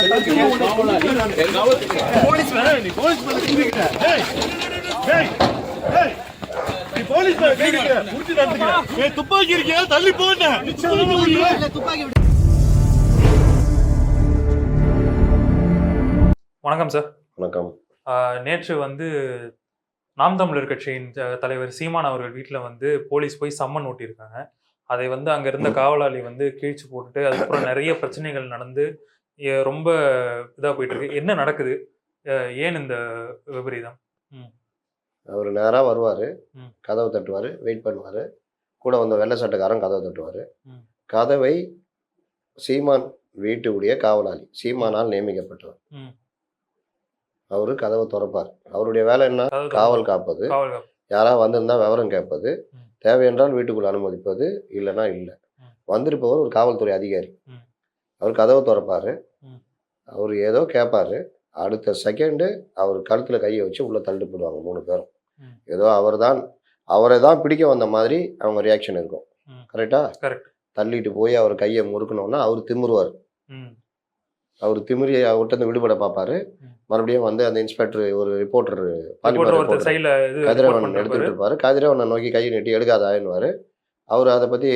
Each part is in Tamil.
துப்பாக்கி இருக்கியா தள்ளி போன துப்பாக்கி. வணக்கம் சார். வணக்கம். நேற்று நாம் தமிழர் கட்சியின் தலைவர் சீமான் அவர்கள் வீட்டில் போலீஸ் போய் சம்மன் ஓட்டியிருக்காங்க. அதை அங்கே இருந்த காவலாளி கிழிச்சு போட்டுட்டு அதுக்கப்புறம் நிறைய பிரச்சனைகள் நடந்து ரொம்ப இதாக போயிட்டு இருக்கு. என்ன நடக்குது? ஏன் இந்த விபரீதம்? அவர் நேராக வருவார், கதவை தட்டுவார், வெயிட் பண்ணுவார். கூட வந்த வெள்ளை சட்டைக்காரன் கதவை தட்டுவார். கதவை சீமான் வீட்டுடைய காவலாளி சீமானால் நியமிக்கப்பட்டவர். அவரு கதவை திறப்பார். அவருடைய வேலை என்ன? காவல் காப்பது. யாராவது வந்திருந்தா விவரம் கேட்பது, தேவையென்றால் வீட்டுக்குள்ள அனுமதிப்பது, இல்லைன்னா இல்லை. வந்திருப்பவர் ஒரு காவல்துறை அதிகாரி. அவர் கதவை திறப்பாரு, அவர் ஏதோ கேட்பாரு. அடுத்த செகண்டு அவர் கழுத்துல கையை வச்சு உள்ள தள்ளிட்டு போடுவாங்க 3 பேரும். ஏதோ அவரை தான் பிடிக்க வந்த மாதிரி அவங்க ரியாக்ஷன் இருக்கும். கரெக்டா? தள்ளிட்டு போய் அவர் கையை முறுக்கணும்னா அவர் திமிருவார். அவர் திமிரி அவர்கிட்ட விடுபட பார்ப்பாரு. மறுபடியும் அந்த இன்ஸ்பெக்டர் ஒரு ரிப்போர்ட்டர் கதிரவன் எடுத்துட்டு இருப்பாரு. கதிரவனை நோக்கி கையை நீட்டி எடுக்காதான்னுவாரு. அவர் அதை பத்தி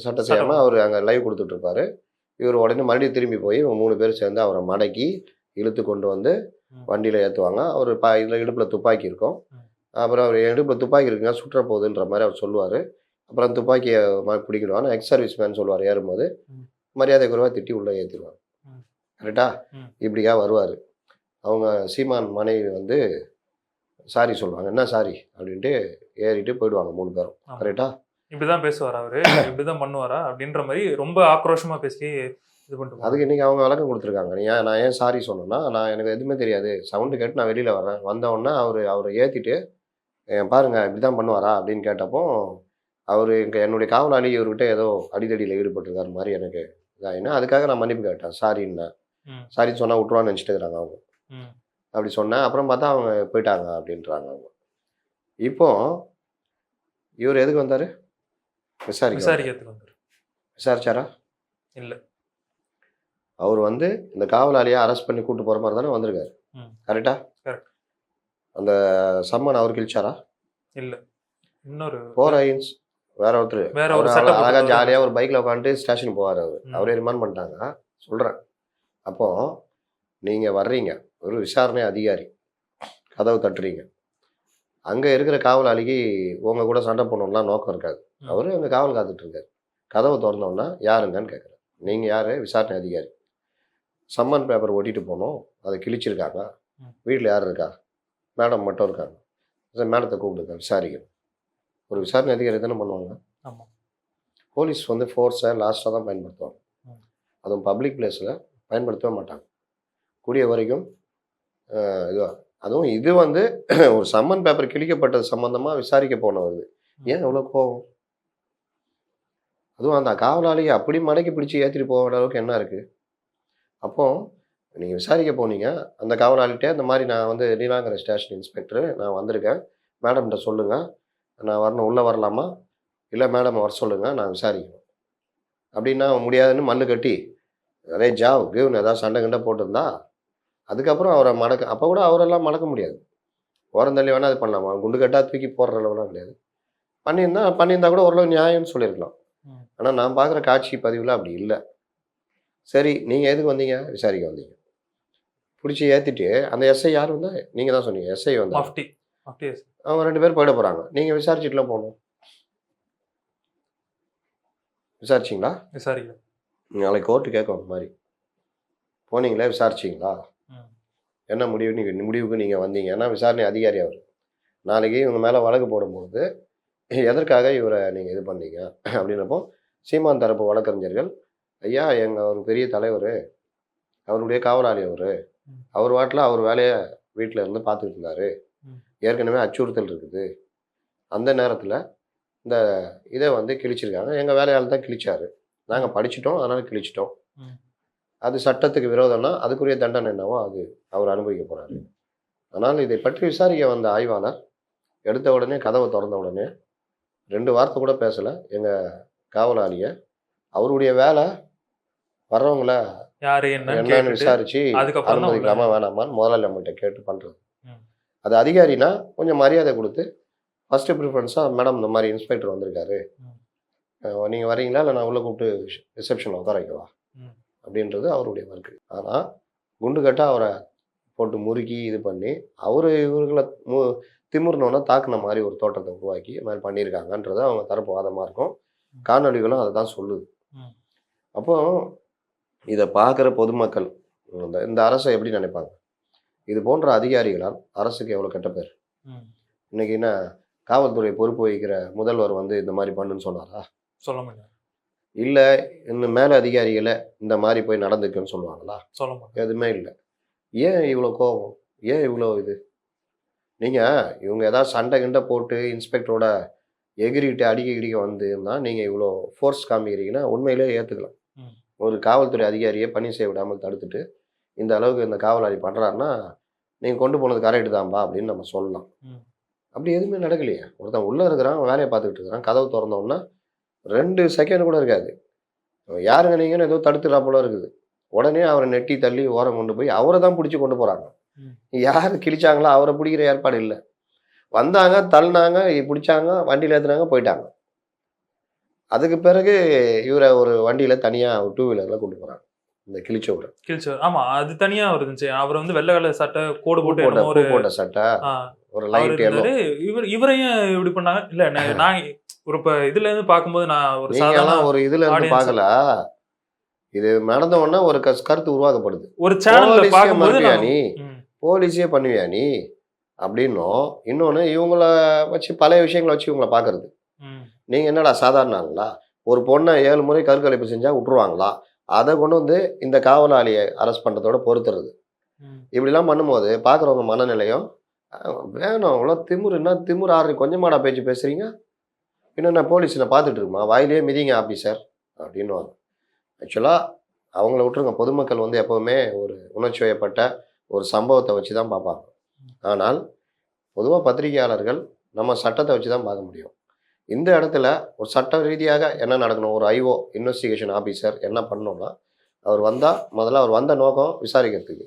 சட்டம் செய்யாம அவர் அங்க லைவ் கொடுத்துட்டு இருப்பாரு. இவர் உடனே மறுபடியும் திரும்பி போய் 3 பேர் சேர்ந்து அவரை மடக்கி இழுத்து கொண்டு வந்து வண்டியில ஏற்றுவாங்க. அவர் இதில் இடுப்புல துப்பாக்கி இருக்கும். அப்புறம் அவர் இடுப்புல துப்பாக்கி இருக்குங்க, சுற்ற போகுதுன்ற மாதிரி அவர் சொல்லுவார். அப்புறம் துப்பாக்கியை பிடிக்கிடுவாங்க. எக்ஸ் சர்வீஸ் மேன் சொல்லுவார். ஏறும்போது மரியாதை குறைவாக திட்டி உள்ளே ஏற்றிடுவாங்க. கரெக்டா? இப்படியா வருவார். அவங்க சீமான் மனைவி சாரி சொல்லுவாங்க. என்ன சாரி அப்படின்ட்டு ஏறிட்டு போயிடுவாங்க 3 பேரும். கரெக்டா? இப்படிதான் பேசுவார் அவரு, இப்படிதான் பண்ணுவாரா அப்படின்ற மாதிரி ரொம்ப ஆக்ரோஷமா பேசி இது பண்ணிட்டு. அதுக்கு இன்னைக்கு அவங்க விளக்கம் கொடுத்துருக்காங்க. நான் ஏன் சாரி சொன்னேன்னா, நான் எனக்கு எதுவுமே தெரியாது, சவுண்டு கேட்டு நான் வெளியில் வரேன். வந்தவுடனே அவரை ஏற்றிட்டு பாருங்க இப்படிதான் பண்ணுவாரா அப்படின்னு கேட்டப்போ அவர் என்னுடைய காவலாளி இவர்கிட்ட ஏதோ அடிதடியில் ஈடுபட்டிருக்காரு மாதிரி எனக்கு இதாகினா, அதுக்காக நான் மன்னிப்பு கேட்டேன். சாரின்னா சாரின்னு சொன்னால் விட்டுருவான்னு நினச்சிட்டு இருக்கிறாங்க அவங்க. அப்படி சொன்னேன். அப்புறம் பார்த்தா அவங்க போயிட்டாங்க அப்படின்றாங்க அவங்க. இப்போ இவர் எதுக்கு வந்தார்? விசாரிக்கிறதுக்கு வந்தார். விசாரிச்சாரா? இல்லை. அவர் இந்த காவலாளியை அரெஸ்ட் பண்ணி கூட்டு போகிற மாதிரி தானே வந்திருக்காரு. கரெக்டா? அந்த சம்மன் அவர் கிழிச்சாரா? இல்லை. இன்னொரு வேற ஒருத்தர் அழகா ஜாலியா ஒரு பைக்ல உட்காந்துட்டு ஸ்டேஷனுக்கு போவார். அவரே ரிமாண்ட் பண்ணிட்டாங்க. சொல்றேன். அப்போ நீங்க வர்றீங்க, ஒரு விசாரணை அதிகாரி, கதவு தட்டுறீங்க. அங்க இருக்கிற காவலாளிக்கு உங்க கூட சண்டை போடணும்லாம் நோக்கம் இருக்காது. அவரு அங்க காவல் காத்துட்டு இருக்காரு. கதவை திறந்தோன்னா யாருங்கன்னு கேட்குறாரு. நீங்க யாரு? விசாரணை அதிகாரி. சம்மன் பேப்பர் ஒட்டிட்டு போனோம், அதை கிழிச்சிருக்காங்க. வீட்டில் யார் இருக்கா? மேடம் மட்டும் இருக்காங்க. மேடத்தை கூப்பிடுங்க, விசாரிக்கணும். ஒரு விசாரணை அதிகாரி தானே பண்ணுவாங்க. போலீஸ் ஃபோர்ஸை லாஸ்ட்டாக தான் பயன்படுத்துவாங்க. அதுவும் பப்ளிக் பிளேஸில் பயன்படுத்தவே மாட்டாங்க கூடிய வரைக்கும். அதுவும் இது ஒரு சம்மன் பேப்பர் கிழிக்கப்பட்டது சம்மந்தமாக விசாரிக்க போனது. ஏன் எவ்வளோ கோவம்? அதுவும் அந்த காவலாளியை அப்படி மடக்கி பிடிச்சி ஏற்றிட்டு போகிற அளவுக்கு என்ன இருக்குது? அப்போ நீங்கள் விசாரிக்க போனீங்க. அந்த காவலாளிகிட்டே இந்த மாதிரி நான் நீலாங்கரை ஸ்டேஷன் இன்ஸ்பெக்டரு, நான் வந்திருக்கேன், மேடம்கிட்ட சொல்லுங்கள், நான் வரணும், உள்ளே வரலாமா, இல்லை மேடம் வர சொல்லுங்கள், நான் விசாரிக்கணும் அப்படின்னா முடியாதுன்னு மல்லு கட்டி அதே ஜாவ் கிவ்னு ஏதாவது சண்டை கண்டை போட்டிருந்தா அதுக்கப்புறம் அவரை அப்போ கூட அவரெல்லாம் மடக்க முடியாது. ஓரந்தள்ளி வேணால் அது பண்ணலாமா? குண்டு கட்டாக தூக்கி போடுற அளவுலாம் கிடையாது. பண்ணியிருந்தா கூட ஓரளவு நியாயம்னு சொல்லியிருக்கலாம். ஆனால் நான் பார்க்குற காட்சி பதிவில் அப்படி இல்லை. சரி, நீங்கள் எதுக்கு வந்தீங்க? விசாரிக்க வந்தீங்க. பிடிச்சி ஏற்றிட்டு அந்த எஸ்ஐ யார் வந்தா? நீங்கள் தான் சொன்னீங்க. எஸ்ஐ அவங்க 2 பேர் போயிட போகிறாங்க. நீங்கள் விசாரிச்சுட்டுலாம் போகணும். விசாரிச்சிங்களா? விசாரிக்கல. நாளைக்கு கோர்ட்டு கேட்கும். அந்த மாதிரி போனீங்களே, விசாரிச்சிங்களா? என்ன முடிவுக்கு நீங்கள் வந்தீங்க? ஏன்னா விசாரணை அதிகாரி அவர். நாளைக்கு இவங்க மேலே வழக்கு போடும்போது எதற்காக இவரை நீங்கள் இது பண்ணீங்க அப்படின்னப்போ சீமான் தரப்பு வழக்கறிஞர்கள், ஐயா ஒரு பெரிய தலைவர், அவருடைய காவலாளி அவர் வாட்டில் அவர் வேலையை வீட்டில் இருந்து பார்த்துக்கிட்டு இருந்தார், ஏற்கனவே அச்சுறுத்தல் இருக்குது, அந்த நேரத்தில் இந்த இதை கிழிச்சிருக்காங்க, எங்கள் வேலையால் தான் கிழிச்சாரு, நாங்கள் படிச்சிட்டோம் அதனால் கிழிச்சிட்டோம், அது சட்டத்துக்கு விரோதம்னா அதுக்குரிய தண்டனை என்னவோ அது அவர் அனுபவிக்க போகிறாரு. ஆனால் இதை பற்றி விசாரிக்க வந்த ஆய்வாளர் எடுத்த உடனே கதவை திறந்த உடனே 2 வார்த்தை கூட பேசலை. எங்கள் காவலாளியை அவருடைய வேலை வர்றவங்கள யாரு என்னன்னு விசாரிச்சு அதுக்கப்புறம் அனுமதிக்கலாமா வேணாமான்னு முதலாளி நம்மகிட்ட கேட்டு பண்றது. அது அதிகாரினா கொஞ்சம் மரியாதை கொடுத்து ஃபர்ஸ்ட் ப்ரிஃபரன்ஸாக மேடம் இந்த மாதிரி இன்ஸ்பெக்டர் வந்திருக்காரு, நீங்கள் வரீங்களா இல்லை நான் உள்ளே கூப்பிட்டு ரிசப்ஷனில் உட்கார வைக்கவா அப்படின்றது அவருடைய ஒர்க்கு. ஆனால் குண்டு கட்டாக அவரை போட்டு முறுக்கி இது பண்ணி இவர்களை திமுறினோன்னா தாக்குன மாதிரி ஒரு தோட்டத்தை உருவாக்கி இது மாதிரி பண்ணியிருக்காங்கன்றது அவங்க தரப்பு வாதமாக இருக்கும். காணொலிகளும் அதை தான் சொல்லுது. அப்போ இதை பார்க்குற பொதுமக்கள் இந்த அரசை எப்படி நினைப்பாங்க? இது போன்ற அதிகாரிகளால் அரசுக்கு எவ்வளோ கெட்ட பேர். இன்னைக்கு என்ன காவல்துறை பொறுப்பு வகிக்கிற முதல்வர் வந்து இந்த மாதிரி பண்ணுன்னு சொன்னாரா? சொல்ல முடியாது. இல்லை இன்னும் மேலே அதிகாரிகளை இந்த மாதிரி போய் நடந்துக்குன்னு சொல்லுவாங்களா? சொல்ல முடியாது. எதுவுமே இல்லை. ஏன் இவ்வளோ கோபம்? ஏன் இவ்வளோ இது? நீங்கள் இவங்க ஏதாவது சண்டை கிண்டை போட்டு இன்ஸ்பெக்டரோட எகிரிட்டு அடிக்க வந்துன்னா நீங்கள் இவ்வளோ ஃபோர்ஸ் காமிக்கிறீங்கன்னா உண்மையிலே ஏற்றுக்கலாம். ஒரு காவல்துறை அதிகாரியை பணி செய்ய விடாமல் தடுத்துட்டு இந்த அளவுக்கு இந்த காவலாளி பண்ணுறாருன்னா நீங்கள் கொண்டு போனது கரெக்டு தான்பா அப்படின்னு நம்ம சொல்லலாம். அப்படி எதுவுமே நடக்கலையே. ஒருத்தன் உள்ளே இருக்கிறான், வேலையை பார்த்துக்கிட்டு இருக்கிறான், கதவு திறந்தோன்னா 2 செகண்ட் கூட இருக்காது, யாருங்க நீங்கன்னு ஏதோ தடுத்துடா போல இருக்குது. உடனே அவரை நெட்டி தள்ளி ஓரம் கொண்டு போய் அவரை தான் பிடிச்சி கொண்டு போகிறாங்க. யார் கிழிச்சாங்களோ அவரை பிடிக்கிற ஏற்பாடு இல்லை. வந்தாங்க, தள்ளினாங்க, பிடிச்சாங்க, வண்டியில் ஏற்றுனாங்க, போயிட்டாங்க. அதுக்கு பிறகு இவரை ஒரு வண்டியில் தனியாக 2 வீலரில் கொண்டு போகிறாங்க. இந்த கிழிச்சவர். ஆமா, அது தனியா இருந்துச்சு. அவர் வந்து வெள்ளை கலர் சட்டை, கோடு போட்ட சட்டை, ஒரு லைட் எல்லோ. இவரையும் இப்படி பண்ணாங்க. இல்ல நான் ஒரு இதுல இருந்து பார்க்கும்போது நான் ஒரு சாதாரண ஒரு இதுல இருந்து பார்க்கல. இது நடந்த உடனே ஒரு கருத்து உருவாக்கப்படுது. ஒரு சேனல்ல பார்க்கும்போது நீ போலீஸே பண்ணுவியா நீ அப்படின்னும், இன்னொன்னு இவங்கள வச்சு பழைய விஷயங்களை வச்சு இவங்கள பாக்குறது. நீங்க என்னடா சாதாரண ஆளுங்களா? ஒரு பொண்ணை 7 முறை கருக்கலைப்பு செஞ்சா விட்டுருவாங்களா? அதை கொண்டு வந்து இந்த காவலாளியை அரெஸ்ட் பண்ணுறதோட பொறுத்துறது. இப்படிலாம் பண்ணும்போது பார்க்குறவங்க மனநிலையும் வேணும். அவ்வளோ திமுர் ஆறு கொஞ்சமாடா பேச்சு பேசுகிறீங்க, இன்னும் நான் போலீஸில் பார்த்துட்டு இருக்குமா, வாயிலே மிதிங்க ஆஃபீஸர் அப்படின்வாங்க. ஆக்சுவலாக அவங்கள விட்டுருங்க. பொதுமக்கள் வந்து எப்போவுமே ஒரு உணர்ச்சி வயப்பட்ட ஒரு சம்பவத்தை வச்சு தான் பார்ப்பாங்க. ஆனால் பொதுவாக பத்திரிகையாளர்கள் நம்ம சட்டத்தை வச்சு தான் பார்க்க முடியும். இந்த இடத்துல ஒரு சட்ட ரீதியாக என்ன நடக்கணும், ஒரு ஐஓ இன்வெஸ்டிகேஷன் ஆஃபீஸர் என்ன பண்ணணும்னா, முதல்ல அவர் வந்த நோக்கம் விசாரிக்கிறதுக்கு,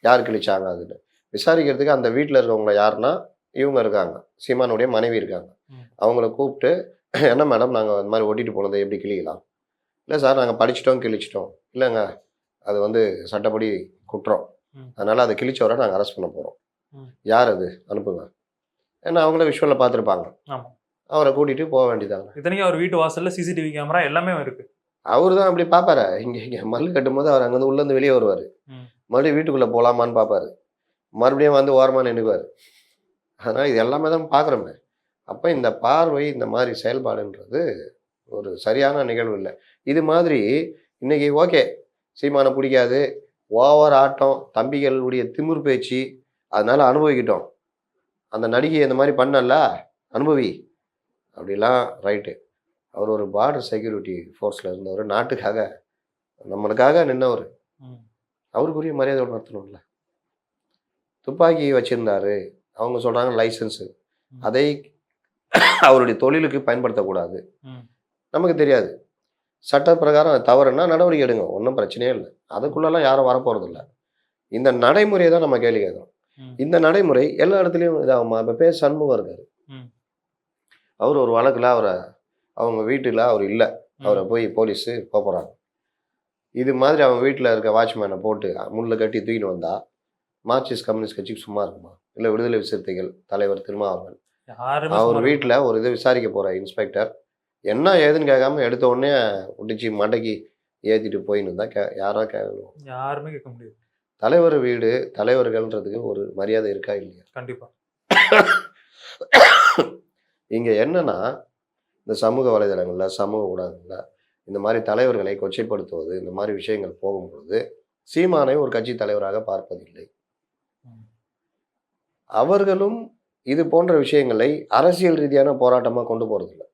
யார் கிழிச்சாங்க அதுன்னு விசாரிக்கிறதுக்கு. அந்த வீட்டில் இருக்கவங்க யாருன்னா இவங்க இருக்காங்க, சீமானுடைய மனைவி இருக்காங்க. அவங்கள கூப்பிட்டு, என்ன மேடம் நாங்கள் இந்த மாதிரி ஓட்டிட்டு போனதை எப்படி கிழிக்கலாம்? இல்லை சார் நாங்கள் படிச்சிட்டோம் கிழிச்சிட்டோம். இல்லைங்க அது வந்து சட்டப்படி குற்றம், அதனால் அதை கிழிச்சவரை நாங்கள் அரெஸ்ட் பண்ண போகிறோம். யார் அது அனுப்புங்க. ஏன்னா அவங்கள விஷுவலில் பார்த்துருப்பாங்க. அவரை கூட்டிகிட்டு போக வேண்டியதாங்க. இத்தனைக்கும் அவர் வீட்டு வாசலில் சிசிடிவி கேமரா எல்லாமே இருக்குது. அவர் தான் அப்படி பார்ப்பாரு. இங்கே மல்லு கட்டும் போது அவர் அங்கேருந்து உள்ளேருந்து வெளியே வருவார், மறுபடியும் வீட்டுக்குள்ளே போகலாமான்னு பார்ப்பாரு, மறுபடியும் வந்து ஓரமாக நின்றுக்குவார். அதனால் இது எல்லாமே தான் பார்க்குறோமே. அப்போ இந்த பார்வை, இந்த மாதிரி செயல்பாடுன்றது ஒரு சரியான நிகழ்வு இல்லை. இது மாதிரி இன்றைக்கி ஓகே சீமானை பிடிக்காது, ஓவர் ஆட்டம், தம்பிகளுடைய திமிர் பேச்சு, அதனால் அனுபவிக்கிட்டோம். அந்த நடிகை இந்த மாதிரி பண்ணல, அனுபவி அப்படிலாம் ரைட்டு. அவர் ஒரு பார்டர் செக்யூரிட்டி ஃபோர்ஸில் இருந்தவர், நாட்டுக்காக நம்மளுக்காக நின்றவர், அவருக்குரிய மரியாதையோடு நடத்தணும்ல. துப்பாக்கி வச்சுருந்தாரு, அவங்க சொல்கிறாங்க லைசன்ஸு, அதை அவருடைய தொழிலுக்கு பயன்படுத்தக்கூடாது. நமக்கு தெரியாது, சட்ட பிரகாரம் அது தவறுன்னா நடவடிக்கை எடுங்க, ஒன்றும் பிரச்சனையே இல்லை. அதுக்குள்ளெல்லாம் யாரும் வரப்போகிறதில்ல. இந்த நடைமுறையை தான் நம்ம கேள்வி கேட்குறோம். இந்த நடைமுறை எல்லா இடத்துலையும் இதாகுமா? இப்போ பேர் சண்முகம் இருக்காரு, அவர் ஒரு வழக்கில் அவங்க வீட்டில் அவர் இல்லை, அவரை போய் போலீஸு போகிறாங்க. இது மாதிரி அவங்க வீட்டில் இருக்க வாட்ச்மேனை போட்டு முள்ள கட்டி தூக்கிட்டு வந்தா மார்க்சிஸ்ட் கம்யூனிஸ்ட் கட்சிக்கு சும்மா இருக்குமா? இல்லை விடுதலை சிறுத்தைகள் தலைவர் திருமாவளவன் அவர் வீட்டில் ஒரு இதை விசாரிக்க போகிற இன்ஸ்பெக்டர் என்ன ஏதுன்னு கேட்காம எடுத்த உடனே ஒட்டிச்சு மண்டைக்கு ஏற்றிட்டு போயின்னு தான் யாரா கேட்கணும்? யாருமே கேட்க முடியாது. தலைவர் வீடு, தலைவர்கள்ன்றதுக்கு ஒரு மரியாதை இருக்கா இல்லையா? கண்டிப்பாக. இங்கே என்னன்னா, இந்த சமூக வலைதளங்களில், சமூக ஊடகங்களில் இந்த மாதிரி தலைவர்களை கொச்சைப்படுத்துவது, இந்த மாதிரி விஷயங்கள் போகும்பொழுது சீமானை ஒரு கட்சி தலைவராக பார்ப்பதில்லை. அவர்களும் இது போன்ற விஷயங்களை அரசியல் ரீதியான போராட்டமாக கொண்டு போகிறதில்லை.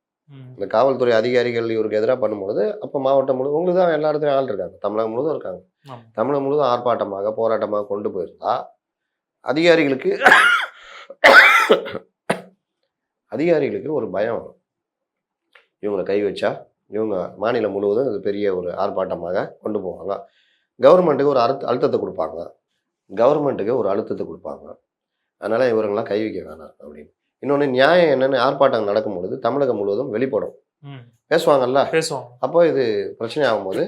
இந்த காவல்துறை அதிகாரிகள் இவருக்கு எதிராக பண்ணும்பொழுது அப்போ மாவட்டம் முழுவதும் உங்களுக்கு தான் எல்லா இடத்துலையும் ஆள் இருக்காங்க, தமிழகம் முழுவதும் இருக்காங்க. தமிழகம் முழுவதும் ஆர்ப்பாட்டமாக போராட்டமாக கொண்டு போயிருந்தா அதிகாரிகளுக்கு ஒரு பயம் வரும். இவங்களை கை வச்சா இவங்க மாநிலம் முழுவதும் இது பெரிய ஒரு ஆர்ப்பாட்டமாக கொண்டு போவாங்க. கவர்மெண்ட்டுக்கு ஒரு அழுத்தத்தை கொடுப்பாங்க. அதனால் இவங்களாம் கை வைக்க வேணாம் அப்படின்னு. இன்னொன்று நியாயம் என்னென்னு ஆர்ப்பாட்டம் நடக்கும் பொழுது தமிழகம் முழுவதும் வெளிப்படும், பேசுவாங்கல்ல. அப்போ இது பிரச்சனை ஆகும்போது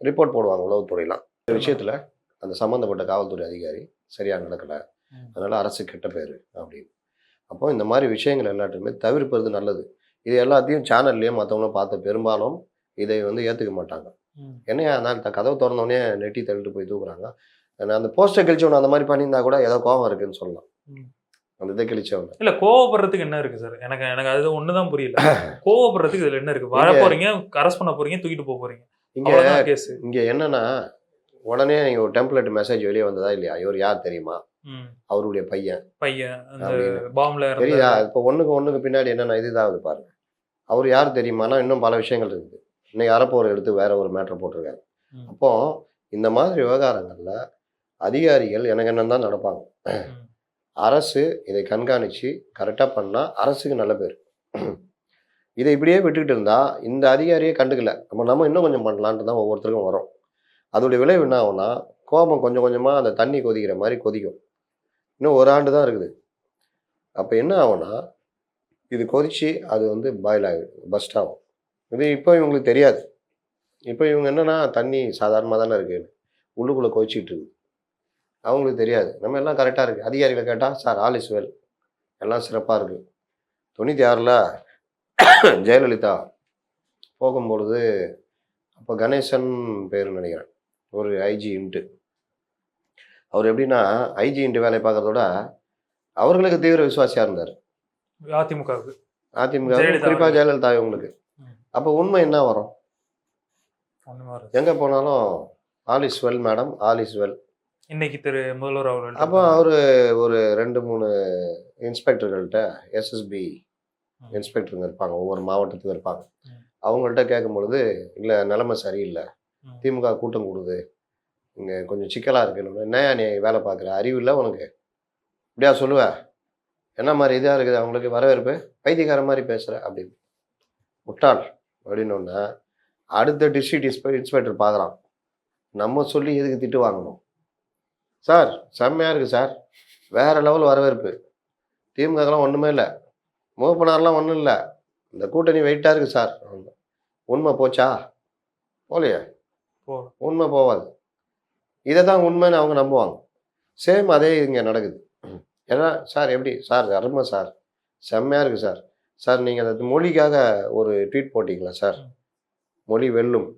ரிப்போர்ட் போடுவாங்க உளவுத்துறையெலாம். இந்த விஷயத்தில் அந்த சம்மந்தப்பட்ட காவல்துறை அதிகாரி சரியாக நடக்கலை, அதனால் அரசு கெட்ட பேர் அப்படின்னு. அப்போ இந்த மாதிரி விஷயங்கள் எல்லாத்தையுமே தவிர்ப்பது நல்லது. இது எல்லாத்தையும் சேனல்லையும் மற்றவங்களும் பார்த்து பெரும்பாலும் இதை ஏற்றுக்க மாட்டாங்க. என்னையா நான் கதவு திறந்தோடனே நெட்டி தள்ளிட்டு போய் தூக்குறாங்க. அந்த போஸ்டர் கிழிச்சவன அந்த மாதிரி பண்ணியிருந்தா கூட ஏதோ கோவம் இருக்குன்னு சொல்லலாம். அந்த இதை கிழிச்சவங்க இல்லை, கோவப்படுறதுக்கு என்ன இருக்குது சார்? எனக்கு அது ஒன்று தான் புரியல. கோவப்படுறதுக்கு இதில் என்ன இருக்குது? வர போகிறீங்க, அரெஸ்ட் பண்ண போகிறீங்க, தூக்கிட்டு போக போகிறீங்க. இங்கே என்னன்னா, உடனே நீங்கள் ஒரு டெம்ப்ளேட் மெசேஜ் வெளியே வந்ததா இல்லையா, இவர் யார் தெரியுமா, அவருடைய பையன் தெரியுதா? இப்போ ஒன்றுக்கு பின்னாடி என்னென்ன இதுதாவது பாருங்க. அவர் யார் தெரியுமானா இன்னும் பல விஷயங்கள் இருக்குது. இன்னைக்கு அறப்போர் எடுத்து வேற ஒரு மேட்டர் போட்டிருக்காங்க. அப்போ இந்த மாதிரி விவகாரங்களில் அதிகாரிகள் எனக்கு என்னன்னு தான் நடப்பாங்க. அரசு இதை கண்காணித்து கரெக்டாக பண்ணால் அரசுக்கு நல்ல பேர். இதை இப்படியே விட்டுக்கிட்டு இருந்தால் இந்த அதிகாரியே கண்டுக்கல, நம்ம இன்னும் கொஞ்சம் பண்ணலான்ட்டு தான் ஒவ்வொருத்தருக்கும் வரும். அதோடைய விளைவு என்ன ஆகும்னா, கோபம் கொஞ்சம் கொஞ்சமாக அந்த தண்ணி கொதிக்கிற மாதிரி கொதிக்கும். இன்னும் ஒரு ஆண்டு தான் இருக்குது. அப்போ என்ன ஆகும்னா, இது கொதித்து அது பாயில் ஆகிடும், பஸ்ட் ஆகும். இது இப்போ இவங்களுக்கு தெரியாது. இப்போ இவங்க என்னென்னா தண்ணி சாதாரணமாக தானே இருக்குது, உள்ளுக்குள்ளே கொதிச்சிட்டு இருக்குது. அவங்களுக்கு தெரியாது நம்ம எல்லாம் கரெக்டாக இருக்குது. அதிகாரிகளை கேட்டால் சார் ஆல் இஸ் வெல், எல்லாம் சிறப்பாக இருக்குது. 96 ஜெயலலிதா போகும்பொழுது அப்போ கணேசன் பேர் நினைக்கிறேன், ஒரு ஐஜி இன்ட்டு. அவர் எப்படின்னா ஐஜி இன்ட்டு வேலை பார்க்கறதோட அவர்களுக்கு தீவிர விசுவாசியாக இருந்தார். அதிமுக குறிப்பாக ஜெயலலிதா இவங்களுக்கு. அப்போ உண்மை என்ன வரும்? எங்கே போனாலும் all is well madam, all is well. இன்னைக்கு முதல்வர் அவர்கள் அப்போ அவர் ஒரு 2-3 இன்ஸ்பெக்டர்கள்ட்ட, எஸ்எஸ்பி இன்ஸ்பெக்டருங்க இருப்பாங்க, ஒவ்வொரு மாவட்டத்துக்கும் இருப்பாங்க. அவங்கள்ட்ட கேட்கும் பொழுது, இல்லை நிலைமை சரியில்லை, திமுக கூட்டம் கூடுது, இங்கே கொஞ்சம் சிக்கலாக இருக்குன்னு. என்னையா நீ வேலை பார்க்குற, அறிவு இல்லை உனக்கு, இப்படியா சொல்லுவேன், என்ன மாதிரி இதாக இருக்குது அவங்களுக்கு வரவேற்பு, பைத்தியக்கார மாதிரி பேசுகிற அப்படின்னு, முட்டாள் அப்படின்னோடனே அடுத்த டிஸ்ட்ரிக்ட் இன்ஸ்பெக்டர் பார்க்குறான், நம்ம சொல்லி எதுக்கு திட்டு வாங்கணும் சார், செம்மையாக இருக்குது சார், வேறு லெவல் வரவேற்பு, திமுகலாம் ஒன்றுமே இல்லை, மூப்பனார்லாம் ஒன்றும் இல்லை, இந்த கூட்டணி வெயிட்டாக இருக்குது சார். உண்மை போச்சா? போலையே, உண்மை போவாது. இதை தான் உண்மைன்னு அவங்க நம்புவாங்க. சேம் அதே இங்கே நடக்குது. ஏன்னா சார் எப்படி சார், அருமை சார், செம்மையாக இருக்குது சார், சார் நீங்கள் அந்த மொழிக்காக ஒரு ட்வீட் போட்டிங்களா சார், மொழி வெல்லும்,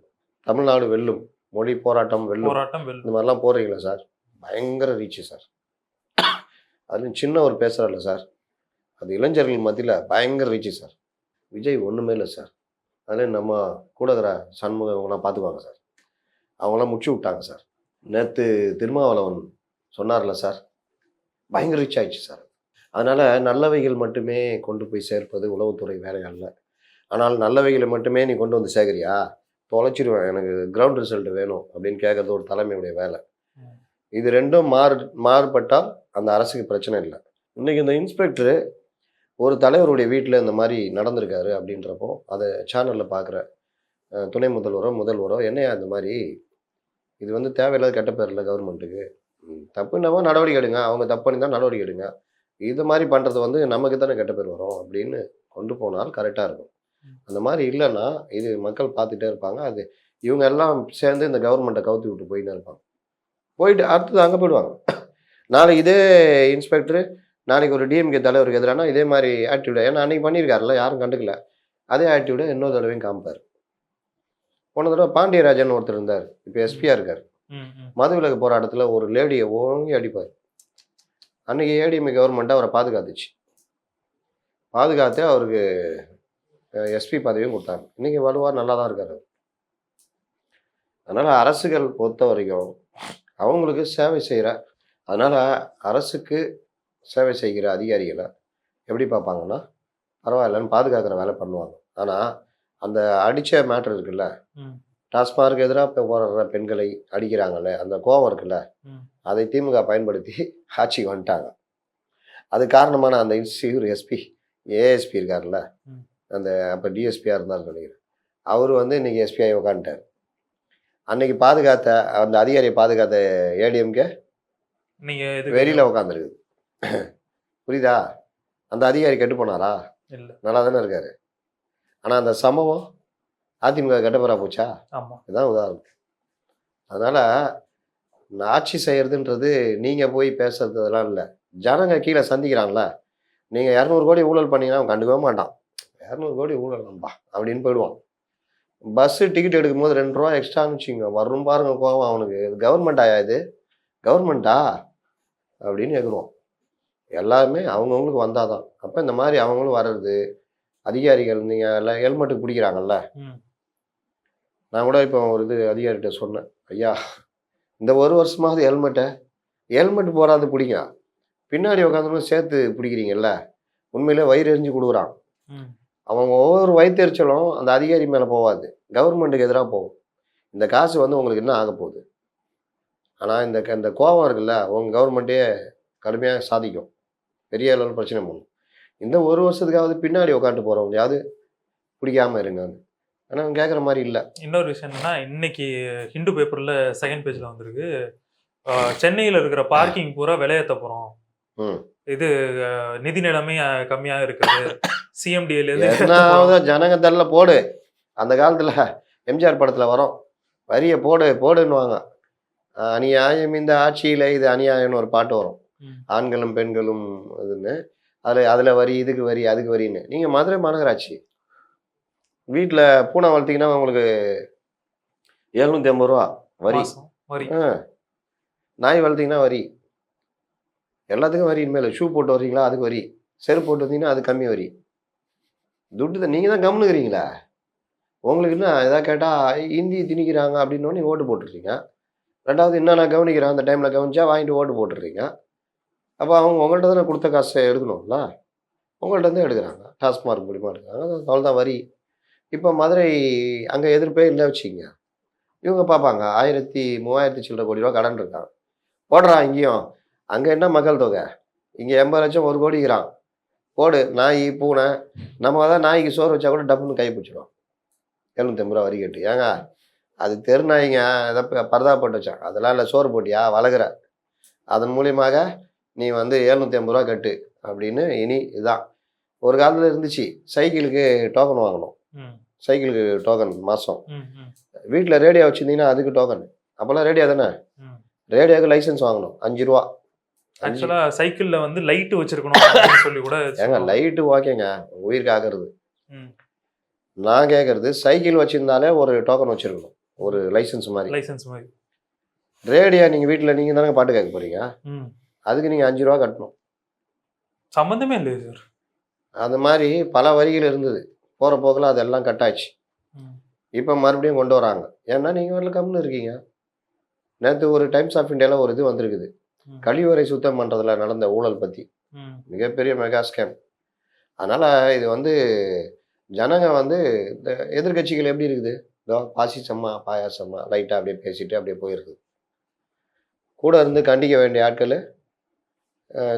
தமிழ்நாடு வெல்லும், மொழி போராட்டம் வெல்லும், இந்த மாதிரிலாம் போடுறீங்களா சார், பயங்கர ரீச்சு சார். அதுவும் சின்ன ஒரு பேசுகிறார்ல சார், அது இளைஞர்கள் மத்தியில் பயங்கர ரீச்சு சார். விஜய் ஒன்றுமே இல்லை சார், அதில் நம்ம கூட இருக்கிற சண்முகம் இவங்களாம் பார்த்துக்குவாங்க சார், அவங்களாம் முடிச்சு விட்டாங்க சார். நேற்று திருமாவளவன் சொன்னார்ல சார், பயங்கர ரீச் ஆயிடுச்சு சார். அதனால் நல்லவைகள் மட்டுமே கொண்டு போய் சேர்ப்பது உளவுத்துறை வேலைகளில். ஆனால் நல்லவைகளை மட்டுமே நீ கொண்டு வந்து சேர்க்குறியா, தொலைச்சிடுவேன், எனக்கு கிரவுண்ட் ரிசல்ட் வேணும் அப்படின்னு கேட்குறது ஒரு தலைமையுடைய வேலை. இது ரெண்டும் மாறுபட்டால் அந்த அரசுக்கு பிரச்சனை இல்லை. இன்றைக்கி இந்த இன்ஸ்பெக்டரு ஒரு தலைவருடைய வீட்டில் இந்த மாதிரி நடந்திருக்காரு அப்படின்றப்போ அதை சேனலில் பார்க்குற துணை முதல்வரோ என்னையா இந்த மாதிரி இது தேவையில்லாத கெட்ட பேர் இல்லை கவர்மெண்ட்டுக்கு, தப்புன்னவோ நடவடிக்கை எடுங்க, அவங்க தப்பு பண்ணி தான் நடவடிக்கை எடுங்க, இது மாதிரி பண்ணுறது நமக்கு தானே கெட்ட பேர் வரும் அப்படின்னு கொண்டு போனால் கரெக்டாக இருக்கும். அந்த மாதிரி இல்லைன்னா இது மக்கள் பார்த்துட்டே இருப்பாங்க. அது இவங்க எல்லாம் சேர்ந்து இந்த கவர்மெண்ட்டை கவுத்தி விட்டு போயின்னு இருப்பாங்க. போயிட்டு அடுத்தது அங்கே போயிடுவாங்க. நாளைக்கு இதே இன்ஸ்பெக்டரு நாளைக்கு ஒரு டிஎம்கே தலைவருக்கு எதிரானா இதே மாதிரி ஆட்டிடியூட, ஏன்னா அன்றைக்கி பண்ணியிருக்காருல்ல, யாரும் கண்டுக்கல, அதே ஆட்டிடியூட இன்னொரு தடவையும் காமிப்பார். போன தடவை பாண்டியராஜன் ஒருத்தர் இருந்தார், இப்போ எஸ்பியாக இருக்கார். மதுவிலக்கு போராட்டத்தில் ஒரு லேடியை ஓங்கி அடிப்பார். அன்றைக்கி ஏடிஎம்கே கவர்மெண்ட்டை அவரை பாதுகாத்து அவருக்கு எஸ்பி பதவியும் கொடுத்தாங்க. இன்றைக்கி வலுவாக நல்லா தான் இருக்கார். அதனால் அரசுகள் பொறுத்த வரைக்கும் அவங்களுக்கு சேவை செய்கிற, அதனால் அரசுக்கு சேவை செய்கிற அதிகாரிகளை எப்படி பார்ப்பாங்கன்னா, பரவாயில்லன்னு பாதுகாக்கிற வேலை பண்ணுவாங்க. ஆனால் அந்த அடித்த மேட்ரு இருக்குல்ல, டாஸ்மார்க்கு எதிராக போராடுற பெண்களை அடிக்கிறாங்கல்ல, அந்த கோபம் இருக்குல்ல, அதை திமுக பயன்படுத்தி ஆட்சிக்கு வந்துட்டாங்க. அது காரணமான அந்த இன்ஸ்டியூர் எஸ்பி ஏஎஸ்பி இருக்கார்ல, அந்த அப்போ டிஎஸ்பியாக இருந்தாலும் நினைக்கிறேன், அவர் வந்து இன்னைக்கு எஸ்பிஐ உட்காந்துட்டார். அன்னைக்கு பாதுகாத்த அந்த அதிகாரியை பாதுகாத்த ஏடிஎம்கே நீங்க வெளியில் உட்காந்துருக்குது. புரியுதா? அந்த அதிகாரி கெட்டு போனாரா? இல்லை, நல்லா தானே இருக்காரு. ஆனால் அந்த சம்பவம் அதிமுக கெட்டப்பரா போச்சா? ஆமாம், இதுதான் உதாரணம். அதனால் ஆட்சி செய்கிறதுன்றது நீங்கள் போய் பேசுறதுலாம் இல்லை. ஜனங்க கீழே சந்திக்கிறான்ல. நீங்கள் 200 கோடி ஊழல் பண்ணீங்கன்னா அவன் கண்டுக்கவே மாட்டான். 200 கோடி ஊழல் நம்பா அப்படின்னு போயிடுவான். பஸ்ஸு டிக்கெட் எடுக்கும்போது 2 ரூபா எக்ஸ்ட்ரான்னு வச்சுங்க, வரும் பாருங்க கோவம் அவனுக்கு. இது கவர்மெண்ட் ஆயா? இது கவர்மெண்ட்டா அப்படின்னு கேட்குறோம். எல்லாருமே அவங்கவுங்களுக்கு வந்தால் தான். அப்போ இந்த மாதிரி அவங்களும் வர்றது அதிகாரிகள். நீங்கள் எல்லாம் ஹெல்மெட்டுக்கு பிடிக்கிறாங்கல்ல. நான் கூட இப்போ ஒரு இது அதிகாரிகிட்ட சொன்னேன், ஐயா இந்த ஒரு வருஷமாவது ஹெல்மெட் போடாது பிடிங்க, பின்னாடி உட்காந்து சேர்த்து பிடிக்கிறீங்கல்ல. உண்மையிலே வயிறு எரிஞ்சு கொடுக்குறான். அவங்க ஒவ்வொரு வயிற்றுச்சலும் அந்த அதிகாரி மேலே போகாது, கவர்மெண்ட்டுக்கு எதிராக போகும். இந்த காசு வந்து உங்களுக்கு என்ன ஆக போகுது? ஆனால் இந்த கோபம் இருக்குல்ல, உங்கள் கவர்மெண்ட்டே கடுமையாக சாதிக்கும், பெரிய அளவில் பிரச்சனை பண்ணும். இந்த ஒரு வருஷத்துக்காவது பின்னாடி உட்காந்துட்டு போகிறவங்களையாவது பிடிக்காமல் இருங்க. ஆனால் அவங்க கேட்குற மாதிரி இல்லை. இன்னொரு விஷயம் என்னன்னா, இன்னைக்கு ஹிந்து பேப்பரில் செகண்ட் பேஜில் வந்திருக்கு, சென்னையில் இருக்கிற பார்க்கிங் பூரா விலையேற்ற போகிறோம், இது நிதி நிலைமை கம்மியாக இருக்குது, சிஎம்டிஏலேருந்து ஜனங்க தள்ள போடு. அந்த காலத்தில் எம்ஜிஆர் படத்தில் வரும், வரியை போடுன்னுவாங்க. அநியாயம் இந்த ஆட்சியில் இது அநியாயம்னு ஒரு பாட்டு வரும், ஆண்களும் பெண்களும் இதுன்னு. அதில் வரி, இதுக்கு வரி, அதுக்கு வரின்னு. நீங்கள் மதுரை மாநகராட்சி வீட்டில் பூனை வளர்த்திங்கன்னா உங்களுக்கு 750 ரூபா வரி. நாய் வளர்த்திங்கன்னா வரி, எல்லாத்துக்கும் வரி. இனிமேல் ஷூ போட்டு வர்றீங்களா அதுக்கு வரி, செருப்பு போட்டு வந்தீங்கன்னா அது கம்மி வரி. துட்டு நீங்கள் தான் கம்முனுக்கிறீங்களா? உங்களுக்கு என்ன எதாவது கேட்டால் ஹிந்தி திணிக்கிறாங்க அப்படின்னு நீங்கள் ஓட்டு போட்டுடுறீங்க. ரெண்டாவது என்ன நான் கவனிக்கிறேன், அந்த டைமில் கவனிச்சா வாங்கிட்டு ஓட்டு போட்டுடுறீங்க. அப்போ அவங்க உங்கள்கிட்ட தானே கொடுத்த காசை எடுக்கணும்ல, உங்கள்கிட்ட தான் எடுக்கிறாங்க, டாஸ்மார்க் மூலிமா எடுக்கிறாங்க. அவ்வளோதான் வரி. இப்போ மதுரை அங்கே எதிர்ப்பே இல்லை வச்சுக்கிங்க. இவங்க பார்ப்பாங்க 3000 சில்லற கோடி ரூபா கடன் இருக்கான், போடுறான் இங்கேயும். அங்கே என்ன மக்கள் தொகை? இங்கே 80 லட்சம் 1 கோடிக்கிறான். போடு, நாய் பூனை. நம்ம தான் நாய்க்கு சோறு வச்சா கூட டப்புன்னு கை பிடிச்சிடும். 750 ரூபா வரி கட்டு. ஏங்க அது தெருநாய்ங்க, எதை பரதா போட்டு வச்சாங்க, அதெல்லாம் இல்லை. சோறு போட்டியா வளர்க்குற, அதன் மூலியமாக நீ வந்து 750 ரூபா கட்டு அப்படின்னு. இனி இதுதான். ஒரு காலத்தில் இருந்துச்சு, சைக்கிளுக்கு டோக்கன் வாங்கணும். சைக்கிளுக்கு டோக்கன் மாதம். வீட்டில் ரேடியோ வச்சுருந்தீங்கன்னா அதுக்கு டோக்கன். அப்போல்லாம் ரேடியோ தானே, ரேடியோக்கு லைசன்ஸ் வாங்கணும் 5 ரூபா. ஆக்சுவலாக சைக்கிளில் வந்து லைட்டு வச்சுருக்கணும் சொல்லி கூட. ஏங்க லைட்டு ஓகேங்க, உயிர் காக்கிறது. நான் கேட்குறது சைக்கிள் வச்சுருந்தாலே ஒரு டோக்கன் வச்சுருக்கணும், ஒரு லைசன்ஸ் மாதிரி. ரேடியோ நீங்கள் வீட்டில் நீங்கள் தானே பாட்டு கேட்க போகிறீங்க, அதுக்கு நீங்கள் 5 ரூபா கட்டணும். சம்மந்தமே இல்லையே சார். அது மாதிரி பல வரிகள் இருந்தது, போகிற போக்கில் அதெல்லாம் கட்டாச்சு. இப்போ மறுபடியும் கொண்டு வராங்க. ஏன்னா நீங்கள் வரல கம்முன்னு இருக்கீங்க. நேற்று ஒரு டைம்ஸ் ஆஃப் இந்தியாவில் ஒரு இது வந்திருக்குது, கழிவறை சுத்தம் பண்ணுறதுல நடந்த ஊழல் பற்றி. மிகப்பெரிய மெகா ஸ்கேம். அதனால் இது வந்து ஜனங்க வந்து இந்த எதிர்கட்சிகள் எப்படி இருக்குது, இதோ பாசிசம்மா பாயாசம்மா லைட்டாக அப்படியே பேசிட்டு அப்படியே போயிருக்குது. கூட இருந்து கண்டிக்க வேண்டிய ஆட்கள்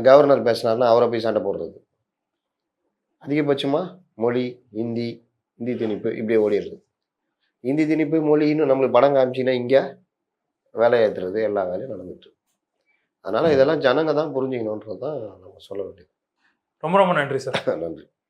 கவர்னர் பேசினார்னா அவரை போய் சண்டை போடுறது. அதிகபட்சமாக மொழி, ஹிந்தி திணிப்பு இப்படியே ஓடிடுது. ஹிந்தி திணிப்பு, மொழி இன்னும் நம்மளுக்கு படம் காமிச்சின்னா இங்கே வேலை ஏற்றுறது, எல்லா வேலையும் நடந்துட்டு. அதனால் இதெல்லாம் ஜனங்க தான் புரிஞ்சுக்கணுன்றது தான் நம்ம சொல்ல வேண்டியது. ரொம்ப ரொம்ப நன்றி சார். நன்றி.